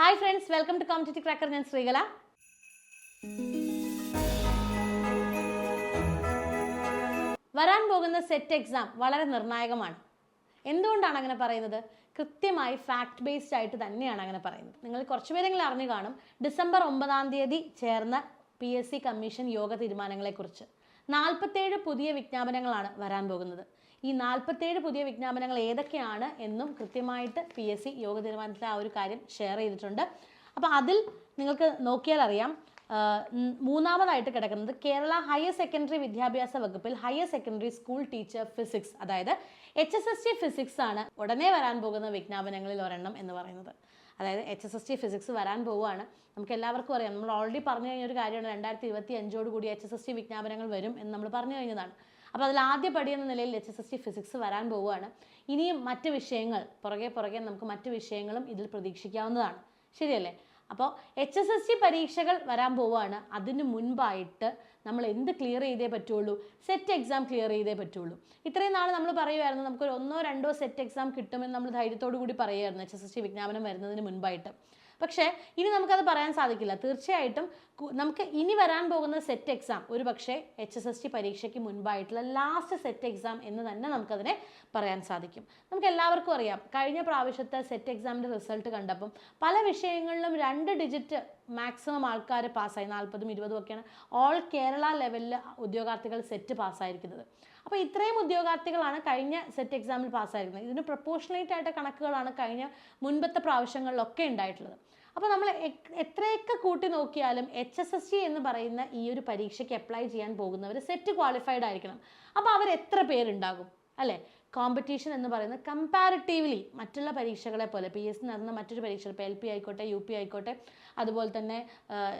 Hi friends, welcome to competitive cracker. ഞാൻ ശ്രീകല. വരാൻ പോകുന്ന സെറ്റ് എക്സാം വളരെ നിർണായകമാണ്. എന്തുകൊണ്ടാണ് അങ്ങനെ പറയുന്നത്? കൃത്യമായി ഫാക്ട് ബേസ്ഡ് ആയിട്ട് തന്നെയാണ് അങ്ങനെ പറയുന്നത്. നിങ്ങൾ കുറച്ചുപേരെങ്കിലും അറിഞ്ഞു കാണും, ഡിസംബർ 9 ചേർന്ന PSC കമ്മീഷൻ യോഗ തീരുമാനങ്ങളെക്കുറിച്ച് 47 പുതിയ വിജ്ഞാപനങ്ങളാണ് വരാൻ പോകുന്നത്. ഈ 47 പുതിയ വിജ്ഞാപനങ്ങൾ ഏതൊക്കെയാണ് എന്നും കൃത്യമായിട്ട് PSC യോഗ തീരുമാനത്തിൽ ആ ഒരു കാര്യം ഷെയർ ചെയ്തിട്ടുണ്ട്. അപ്പോൾ അതിൽ നിങ്ങൾക്ക് നോക്കിയാൽ അറിയാം, മൂന്നാമതായിട്ട് കിടക്കുന്നത് കേരള ഹയർ സെക്കൻഡറി വിദ്യാഭ്യാസ വകുപ്പിൽ higher secondary school teacher physics, അതായത് HSST ഫിസിക്സ് ആണ് ഉടനെ വരാൻ പോകുന്ന വിജ്ഞാപനങ്ങളിൽ ഒരെണ്ണം എന്ന് പറയുന്നത്. അതായത് HSST ഫിസിക്സ് വരാൻ പോവുകയാണ്. നമുക്ക് എല്ലാവർക്കും അറിയാം, നമ്മൾ ഓൾറെഡി പറഞ്ഞു കഴിഞ്ഞ ഒരു കാര്യമാണ്, 2025 HSST വിജ്ഞാപനങ്ങൾ വരും എന്ന് നമ്മൾ പറഞ്ഞു കഴിഞ്ഞതാണ്. അപ്പോൾ അതിൽ ആദ്യ പടി എന്ന നിലയിൽ HSST ഫിസിക്സ് വരാൻ പോവുകയാണ്. ഇനിയും മറ്റ് വിഷയങ്ങൾ പുറകെ നമുക്ക് മറ്റ് വിഷയങ്ങളും ഇതിൽ പ്രതീക്ഷിക്കാവുന്നതാണ്. ശരിയല്ലേ? അപ്പോൾ HSST പരീക്ഷകൾ വരാൻ പോവുകയാണ്. അതിന് മുൻപായിട്ട് നമ്മൾ എന്ത് ക്ലിയർ ചെയ്തേ പറ്റുള്ളൂ? സെറ്റ് എക്സാം ക്ലിയർ ചെയ്തേ പറ്റുള്ളൂ. ഇത്രയും നാൾ നമ്മൾ പറയുമായിരുന്നു നമുക്കൊരു 1-2 സെറ്റ് എക്സാം കിട്ടുമെന്ന് നമ്മൾ ധൈര്യത്തോടു കൂടി പറയുമായിരുന്നു HSST വിജ്ഞാപനം വരുന്നതിന് മുൻപായിട്ട്. പക്ഷേ ഇനി നമുക്കത് പറയാൻ സാധിക്കില്ല. തീർച്ചയായിട്ടും നമുക്ക് ഇനി വരാൻ പോകുന്ന സെറ്റ് എക്സാം ഒരു പക്ഷേ HSST പരീക്ഷയ്ക്ക് മുൻപായിട്ടുള്ള ലാസ്റ്റ് സെറ്റ് എക്സാം എന്ന് തന്നെ നമുക്കതിനെ പറയാൻ സാധിക്കും. നമുക്ക് എല്ലാവർക്കും അറിയാം, കഴിഞ്ഞ പ്രാവശ്യത്തെ സെറ്റ് എക്സാമിൻ്റെ റിസൾട്ട് കണ്ടപ്പം പല വിഷയങ്ങളിലും 2 ഡിജിറ്റ് മാക്സിമം ആൾക്കാർ പാസ്സായി. 40ഉം 20ഉം ഒക്കെയാണ് ഓൾ കേരള ലെവലിൽ ഉദ്യോഗാർത്ഥികൾ സെറ്റ് പാസ്സായിരിക്കുന്നത്. അപ്പോൾ ഇത്രയും ഉദ്യോഗാർത്ഥികളാണ് കഴിഞ്ഞ സെറ്റ് എക്സാമിൽ പാസ്സായിരിക്കുന്നത്. ഇതിന് പ്രൊപ്പോർഷണേറ്റ് ആയിട്ട് കണക്കുകളാണ് കഴിഞ്ഞ മുൻപത്തെ പ്രാവശ്യങ്ങളിലൊക്കെ ഉണ്ടായിട്ടുള്ളത്. അപ്പോൾ നമ്മൾ എത്രയൊക്കെ കൂട്ടി നോക്കിയാലും HSST എന്ന് പറയുന്ന ഈ ഒരു പരീക്ഷയ്ക്ക് അപ്ലൈ ചെയ്യാൻ പോകുന്നവർ സെറ്റ് ക്വാളിഫൈഡ് ആയിരിക്കണം. അപ്പോൾ അവർ എത്ര പേരുണ്ടാകും അല്ലേ? കോമ്പറ്റീഷൻ എന്ന് പറയുന്നത് കമ്പാരിറ്റീവ്ലി മറ്റുള്ള പരീക്ഷകളെ പോലെ PSC നടന്ന മറ്റൊരു പരീക്ഷകൾ, ഇപ്പോൾ LP ആയിക്കോട്ടെ, UP ആയിക്കോട്ടെ, അതുപോലെ തന്നെ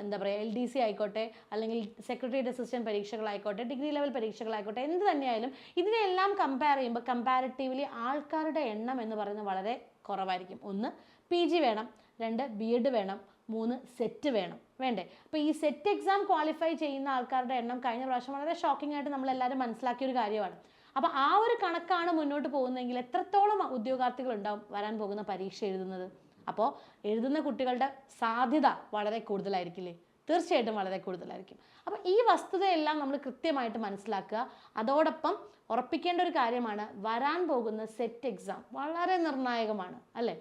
എന്താ പറയുക LDC ആയിക്കോട്ടെ, അല്ലെങ്കിൽ സെക്രട്ടേറിയറ്റ് അസിസ്റ്റൻറ്റ് പരീക്ഷകളായിക്കോട്ടെ, ഡിഗ്രി ലെവൽ പരീക്ഷകളായിക്കോട്ടെ, എന്ത് തന്നെയായാലും ഇതിനെല്ലാം കമ്പയർ ചെയ്യുമ്പോൾ കമ്പാരിറ്റീവ്ലി ആൾക്കാരുടെ എണ്ണം എന്ന് പറയുന്നത് വളരെ കുറവായിരിക്കും. 1 PG വേണം, 2 B.Ed വേണം, 3 സെറ്റ് വേണ്ടേ? അപ്പോൾ ഈ സെറ്റ് എക്സാം ക്വാളിഫൈ ചെയ്യുന്ന ആൾക്കാരുടെ എണ്ണം കഴിഞ്ഞ പ്രാവശ്യം വളരെ ഷോക്കിംഗ് ആയിട്ട് നമ്മളെല്ലാവരും മനസ്സിലാക്കിയ ഒരു കാര്യമാണ്. അപ്പോൾ ആ ഒരു കണക്കാണ് മുന്നോട്ട് പോകുന്നതെങ്കിൽ എത്രത്തോളം ഉദ്യോഗാർത്ഥികൾ ഉണ്ടാവും വരാൻ പോകുന്ന പരീക്ഷ എഴുതുന്നത്? അപ്പോൾ എഴുതുന്ന കുട്ടികളുടെ സാധ്യത വളരെ കൂടുതലായിരിക്കില്ലേ? തീർച്ചയായിട്ടും വളരെ കൂടുതലായിരിക്കും. അപ്പോൾ ഈ വസ്തുതയെല്ലാം നമ്മൾ കൃത്യമായിട്ട് മനസ്സിലാക്കുക. അതോടൊപ്പം ഉറപ്പിക്കേണ്ട ഒരു കാര്യമാണ്, വരാൻ പോകുന്ന സെറ്റ് എക്സാം വളരെ നിർണായകമാണ് അല്ലേ?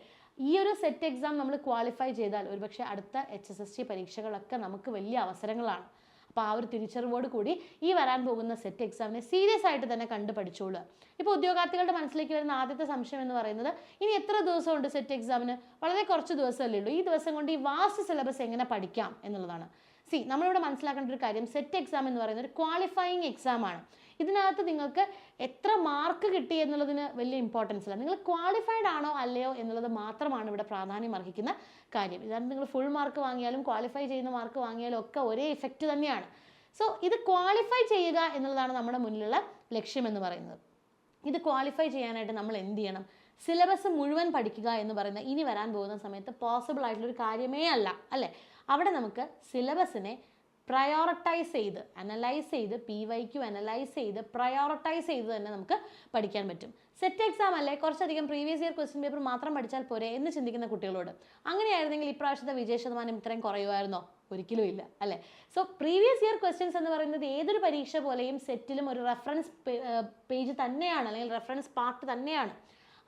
ഈ ഒരു സെറ്റ് എക്സാം നമ്മൾ ക്വാളിഫൈ ചെയ്താൽ ഒരുപക്ഷെ അടുത്ത HSST പരീക്ഷകളൊക്കെ നമുക്ക് വലിയ അവസരങ്ങളാണ്. അപ്പോൾ ആ ഒരു തിരിച്ചറിവോട് കൂടി ഈ വരാൻ പോകുന്ന സെറ്റ് എക്സാമിനെ സീരിയസ് ആയിട്ട് തന്നെ കണ്ട് പഠിച്ചോളുക. ഇപ്പോൾ ഉദ്യോഗാർത്ഥികളുടെ മനസ്സിലേക്ക് വരുന്ന ആദ്യത്തെ സംശയം എന്ന് പറയുന്നത്, ഇനി എത്ര ദിവസമുണ്ട് സെറ്റ് എക്സാമിന്? വളരെ കുറച്ച് ദിവസമല്ലേ ഉള്ളൂ. ഈ ദിവസം കൊണ്ട് ഈ വാസ്റ്റ് സിലബസ് എങ്ങനെ പഠിക്കാം എന്നുള്ളതാണ്. നമ്മളിവിടെ മനസ്സിലാക്കേണ്ട ഒരു കാര്യം, സെറ്റ് എക്സാം എന്ന് പറയുന്നത് ഒരു ക്വാളിഫയിങ് എക്സാം ആണ്. ഇതിനകത്ത് നിങ്ങൾക്ക് എത്ര മാർക്ക് കിട്ടി എന്നുള്ളതിന് വലിയ ഇമ്പോർട്ടൻസ് ഇല്ല. നിങ്ങൾ ക്വാളിഫൈഡ് ആണോ അല്ലയോ എന്നുള്ളത് മാത്രമാണ് ഇവിടെ പ്രാധാന്യം അർഹിക്കുന്ന കാര്യം. ഇതാണ്, നിങ്ങൾ ഫുൾ മാർക്ക് വാങ്ങിയാലും ക്വാളിഫൈ ചെയ്യുന്ന മാർക്ക് വാങ്ങിയാലും ഒക്കെ ഒരേ ഇഫക്റ്റ് തന്നെയാണ്. ഇത് ക്വാളിഫൈ ചെയ്യുക എന്നുള്ളതാണ് നമ്മുടെ മുന്നിലുള്ള ലക്ഷ്യം എന്ന് പറയുന്നത്. ഇത് ക്വാളിഫൈ ചെയ്യാനായിട്ട് നമ്മൾ എന്ത് ചെയ്യണം? സിലബസ് മുഴുവൻ പഠിക്കുക എന്ന് പറയുന്നത് ഇനി വരാൻ പോകുന്ന സമയത്ത് പോസിബിൾ ആയിട്ടുള്ളൊരു കാര്യമേ അല്ല അല്ലേ? അവിടെ നമുക്ക് സിലബസിനെ പ്രയോറിറ്റൈസ് ചെയ്ത് അനലൈസ് ചെയ്ത് PYQ അനലൈസ് ചെയ്ത് പ്രയോറിറ്റൈസ് ചെയ്ത് തന്നെ നമുക്ക് പഠിക്കാൻ പറ്റും. സെറ്റ് എക്സാം അല്ലേ, കുറച്ചധികം പ്രീവിയസ് ഇയർ ക്വസ്റ്റ്യൻ പേപ്പർ മാത്രം പഠിച്ചാൽ പോരെ എന്ന് ചിന്തിക്കുന്ന കുട്ടികളോട്, അങ്ങനെയായിരുന്നെങ്കിൽ ഇപ്രാവശ്യത്തെ വിജയ ശതമാനം ഇത്രയും കുറയുമായിരുന്നോ? ഒരിക്കലും ഇല്ല അല്ലേ? പ്രീവിയസ് ഇയർ ക്വസ്റ്റ്യൻസ് എന്ന് പറയുന്നത് ഏതൊരു പരീക്ഷ പോലെയും സെറ്റിലും ഒരു റെഫറൻസ് പേജ് തന്നെയാണ്, അല്ലെങ്കിൽ റെഫറൻസ് പാർട്ട് തന്നെയാണ്.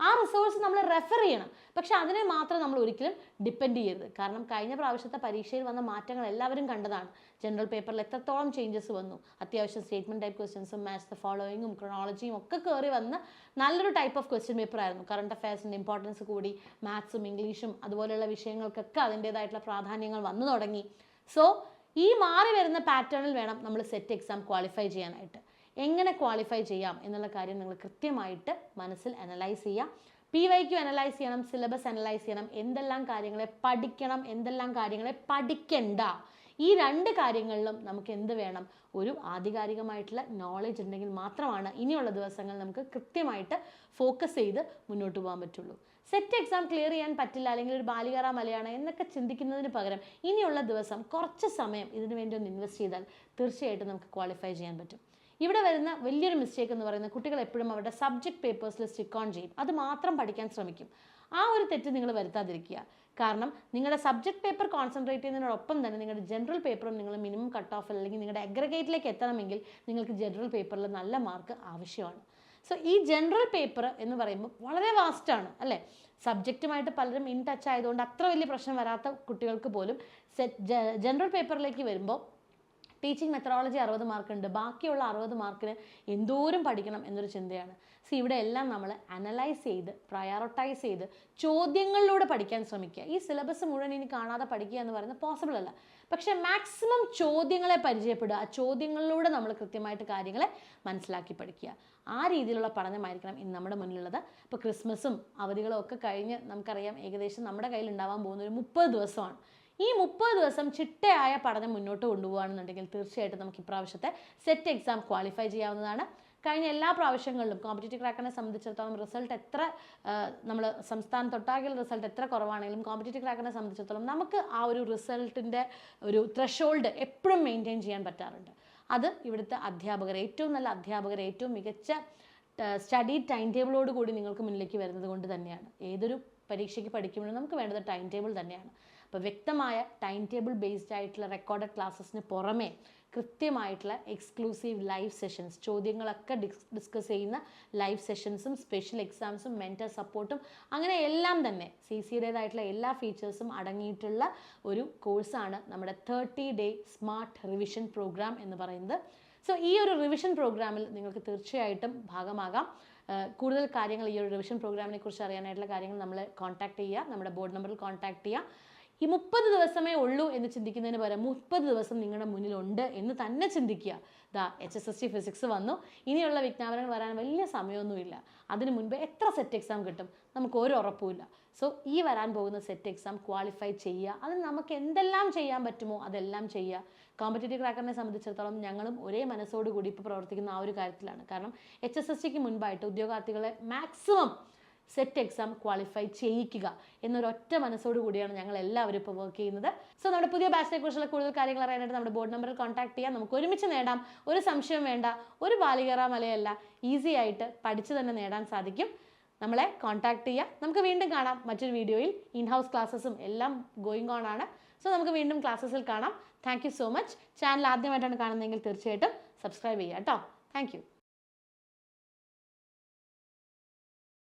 ആ റിസോഴ്സ് നമ്മൾ റെഫർ ചെയ്യണം. പക്ഷെ അതിനെ മാത്രം നമ്മൾ ഒരിക്കലും ഡിപ്പെൻഡ് ചെയ്യരുത്. കാരണം കഴിഞ്ഞ പ്രാവശ്യത്തെ പരീക്ഷയിൽ വന്ന മാറ്റങ്ങൾ എല്ലാവരും കണ്ടതാണ്. ജനറൽ പേപ്പറിൽ എത്രത്തോളം ചേഞ്ചസ് വന്നു. അത്യാവശ്യം സ്റ്റേറ്റ്മെൻറ്റ് ടൈപ്പ് ക്വസ്റ്റ്യൻസും മാച്ച് ദ ഫോളോയിങ്ങും ക്രോണോളജിയും ഒക്കെ കയറി വന്ന് നല്ലൊരു ടൈപ്പ് ഓഫ് ക്വസ്റ്റ്യൻ പേപ്പർ ആയിരുന്നു. കറണ്ട് അഫയേഴ്സിൻ്റെ ഇമ്പോർട്ടൻസ് കൂടി, മാത്സും ഇംഗ്ലീഷും അതുപോലെയുള്ള വിഷയങ്ങൾക്കൊക്കെ അതിൻ്റേതായിട്ടുള്ള പ്രാധാന്യങ്ങൾ വന്നു തുടങ്ങി. ഈ മാറി വരുന്ന പാറ്റേണിൽ വേണം നമ്മൾ സെറ്റ് എക്സാം ക്വാളിഫൈ ചെയ്യാനായിട്ട്. എങ്ങനെ ക്വാളിഫൈ ചെയ്യാം എന്നുള്ള കാര്യം നിങ്ങൾ കൃത്യമായിട്ട് മനസ്സിൽ അനലൈസ് ചെയ്യുക. PYQ അനലൈസ് ചെയ്യണം, സിലബസ് അനലൈസ് ചെയ്യണം, എന്തെല്ലാം കാര്യങ്ങളെ പഠിക്കണം, എന്തെല്ലാം കാര്യങ്ങളെ പഠിക്കണ്ട. ഈ 2 കാര്യങ്ങളിലും നമുക്ക് എന്ത് വേണം? ഒരു ആധികാരികമായിട്ടുള്ള നോളജ് ഉണ്ടെങ്കിൽ മാത്രമാണ് ഇനിയുള്ള ദിവസങ്ങൾ നമുക്ക് കൃത്യമായിട്ട് ഫോക്കസ് ചെയ്ത് മുന്നോട്ട് പോകാൻ പറ്റുള്ളൂ. സെറ്റ് എക്സാം ക്ലിയർ ചെയ്യാൻ പറ്റില്ല, അല്ലെങ്കിൽ ഒരു ബാലികറ മലയാണ് എന്നൊക്കെ ചിന്തിക്കുന്നതിന് പകരം ഇനിയുള്ള ദിവസം കുറച്ച് സമയം ഇതിനു വേണ്ടി ഒന്ന് ഇൻവെസ്റ്റ് ചെയ്താൽ തീർച്ചയായിട്ടും നമുക്ക് ക്വാളിഫൈ ചെയ്യാൻ പറ്റും. ഇവിടെ വരുന്ന വലിയൊരു മിസ്റ്റേക്ക് എന്ന് പറയുന്നത്, കുട്ടികൾ എപ്പോഴും അവരുടെ സബ്ജക്ട് പേപ്പേഴ്സിൽ സ്റ്റിക്ക് ഓൺ ചെയ്യും, അത് മാത്രം പഠിക്കാൻ ശ്രമിക്കും. ആ ഒരു തെറ്റ് നിങ്ങൾ വരുത്താതിരിക്കുക. കാരണം നിങ്ങളുടെ സബ്ജക്ട് പേപ്പർ കോൺസെൻട്രേറ്റ് ചെയ്യുന്നതിനോടൊപ്പം തന്നെ നിങ്ങളുടെ ജനറൽ പേപ്പറും നിങ്ങൾ മിനിമം കട്ട് ഓഫ് അല്ലെങ്കിൽ നിങ്ങളുടെ അഗ്രഗേറ്റിലേക്ക് എത്തണമെങ്കിൽ നിങ്ങൾക്ക് ജനറൽ പേപ്പറിൽ നല്ല മാർക്ക് ആവശ്യമാണ്. സോ ഈ ജനറൽ പേപ്പർ എന്ന് പറയുമ്പോൾ വളരെ വാസ്റ്റാണ് അല്ലേ. സബ്ജക്റ്റുമായിട്ട് പലരും ഇൻ ടച്ച് ആയതുകൊണ്ട് അത്ര വലിയ പ്രശ്നം വരാത്ത കുട്ടികൾക്ക് പോലും ജനറൽ പേപ്പറിലേക്ക് വരുമ്പോൾ ടീച്ചിങ് മെത്തഡോളജി 60 മാർക്കുണ്ട്, ബാക്കിയുള്ള 60 മാർക്കിന് എന്തോരം പഠിക്കണം എന്നൊരു ചിന്തയാണ്. ഇവിടെ എല്ലാം നമ്മൾ അനലൈസ് ചെയ്ത് പ്രയോറിറ്റൈസ് ചെയ്ത് ചോദ്യങ്ങളിലൂടെ പഠിക്കാൻ ശ്രമിക്കുക. ഈ സിലബസ് മുഴുവൻ ഇനി കാണാതെ പഠിക്കുക എന്ന് പറയുന്നത് പോസിബിൾ അല്ല. പക്ഷേ മാക്സിമം ചോദ്യങ്ങളെ പരിചയപ്പെടുക, ആ ചോദ്യങ്ങളിലൂടെ നമ്മൾ കൃത്യമായിട്ട് കാര്യങ്ങളെ മനസ്സിലാക്കി പഠിക്കുക. ആ രീതിയിലുള്ള പഠനമായിരിക്കണം ഇന്ന് നമ്മുടെ മുന്നിലുള്ളത്. ഇപ്പോൾ ക്രിസ്മസും അവധികളും ഒക്കെ കഴിഞ്ഞ് നമുക്കറിയാം ഏകദേശം നമ്മുടെ കയ്യിൽ ഉണ്ടാവാൻ പോകുന്ന ഒരു 30 ദിവസമാണ്. ഈ 30 ദിവസം ചിട്ടയായ പഠനം മുന്നോട്ട് കൊണ്ടുപോകുകയാണെന്നുണ്ടെങ്കിൽ തീർച്ചയായിട്ടും നമുക്ക് ഇപ്രാവശ്യത്തെ സെറ്റ് എക്സാം ക്വാളിഫൈ ചെയ്യാവുന്നതാണ്. കഴിഞ്ഞ എല്ലാ പ്രാവശ്യങ്ങളിലും കോമ്പറ്റേറ്റീവ് ക്രാക്കറിനെ സംബന്ധിച്ചിടത്തോളം റിസൾട്ട് എത്ര നമ്മൾ സംസ്ഥാനത്തൊട്ടാകെയുള്ള റിസൾട്ട് എത്ര കുറവാണെങ്കിലും കോമ്പറ്റേറ്റീവ് ക്രാക്കറിനെ സംബന്ധിച്ചിടത്തോളം നമുക്ക് ആ ഒരു റിസൾട്ടിൻ്റെ ഒരു ത്രെഷോൾഡ് എപ്പോഴും മെയിൻറ്റെയിൻ ചെയ്യാൻ പറ്റാറുണ്ട്. അത് ഇവിടുത്തെ അധ്യാപകർ, ഏറ്റവും നല്ല അധ്യാപകർ, ഏറ്റവും മികച്ച സ്റ്റഡി ടൈം ടേബിളോട് കൂടി നിങ്ങൾക്ക് മുന്നിലേക്ക് വരുന്നത് കൊണ്ട് തന്നെയാണ്. ഏതൊരു പരീക്ഷയ്ക്ക് പഠിക്കുമ്പോഴും നമുക്ക് വേണ്ടത് ടൈം ടേബിൾ തന്നെയാണ്. അപ്പോൾ വ്യക്തമായ ടൈം ടേബിൾ ബേസ്ഡ് ആയിട്ടുള്ള റെക്കോർഡഡ് ക്ലാസ്സസിന് പുറമേ കൃത്യമായിട്ടുള്ള എക്സ്ക്ലൂസീവ് ലൈവ് സെഷൻസ്, ചോദ്യങ്ങളൊക്കെ ഡിസ്കസ് ചെയ്യുന്ന ലൈവ് സെഷൻസും സ്പെഷ്യൽ എക്സാംസും മെൻറ്റർ സപ്പോർട്ടും അങ്ങനെ എല്ലാം തന്നെ CCയുടേതായിട്ടുള്ള എല്ലാ ഫീച്ചേഴ്സും അടങ്ങിയിട്ടുള്ള ഒരു കോഴ്സാണ് നമ്മുടെ 30 ഡേ സ്മാർട്ട് റിവിഷൻ പ്രോഗ്രാം എന്ന് പറയുന്നത്. സോ ഈ ഒരു റിവിഷൻ പ്രോഗ്രാമിൽ നിങ്ങൾക്ക് തീർച്ചയായിട്ടും ഭാഗമാകാം. കൂടുതൽ കാര്യങ്ങൾ ഈ ഒരു റിവിഷൻ പ്രോഗ്രാമിനെ കുറിച്ച് അറിയാനായിട്ടുള്ള കാര്യങ്ങൾ നമ്മളെ കോൺടാക്ട് ചെയ്യുക, നമ്മുടെ ബോർഡ് നമ്പറിൽ കോൺടാക്ട് ചെയ്യുക. ഈ 30 ദിവസമേ ഉള്ളൂ എന്ന് ചിന്തിക്കുന്നതിന് പകരം 30 ദിവസം നിങ്ങളുടെ മുന്നിലുണ്ട് എന്ന് തന്നെ ചിന്തിക്കുക. HSST ഫിസിക്സ് വന്നു, ഇനിയുള്ള വിജ്ഞാപനങ്ങൾ വരാൻ വലിയ സമയമൊന്നുമില്ല. അതിന് മുൻപ് എത്ര സെറ്റ് എക്സാം കിട്ടും നമുക്ക് ഒരു ഉറപ്പുമില്ല. സോ ഈ വരാൻ പോകുന്ന സെറ്റ് എക്സാം ക്വാളിഫൈ ചെയ്യുക. അതിന് നമുക്ക് എന്തെല്ലാം ചെയ്യാൻ പറ്റുമോ അതെല്ലാം ചെയ്യുക. കോമ്പറ്റേറ്റീവ് ക്രാക്കറിനെ സംബന്ധിച്ചിടത്തോളം ഞങ്ങളും ഒരേ മനസ്സോടുകൂടി ഇപ്പോൾ പ്രവർത്തിക്കുന്ന ആ ഒരു കാര്യത്തിലാണ്. കാരണം HSSTക്ക് മുൻപായിട്ട് ഉദ്യോഗാർത്ഥികളെ മാക്സിമം സെറ്റ് എക്സാം ക്വാളിഫൈ ചെയ്യിക്കുക എന്നൊരൊറ്റ മനസ്സോടു കൂടിയാണ് ഞങ്ങൾ എല്ലാവരും ഇപ്പോൾ വർക്ക് ചെയ്യുന്നത്. സോ നമ്മുടെ പുതിയ ബാച്ചിനെ കുറിച്ചുള്ള കൂടുതൽ കാര്യങ്ങൾ അറിയാനായിട്ട് നമ്മുടെ ബോർഡ് നമ്പറിൽ കോൺടാക്ട് ചെയ്യാം. നമുക്ക് ഒരുമിച്ച് നേടാം. ഒരു സംശയം വേണ്ട, ഒരു ബാലികേറാ മലയല്ല, ഈസി ആയിട്ട് പഠിച്ച് തന്നെ നേടാൻ സാധിക്കും. നമ്മളെ കോൺടാക്ട് ചെയ്യുക. നമുക്ക് വീണ്ടും കാണാം മറ്റൊരു വീഡിയോയിൽ. ഇൻ ഹൗസ് ക്ലാസ്സസും എല്ലാം ഗോയിങ് ഓൺ ആണ്. സോ നമുക്ക് വീണ്ടും ക്ലാസ്സസിൽ കാണാം. Thank you so much. Channel ആദ്യമായിട്ടാണ് കാണുന്നതെങ്കിൽ തീർച്ചയായിട്ടും സബ്സ്ക്രൈബ് ചെയ്യുക കേട്ടോ. Thank you.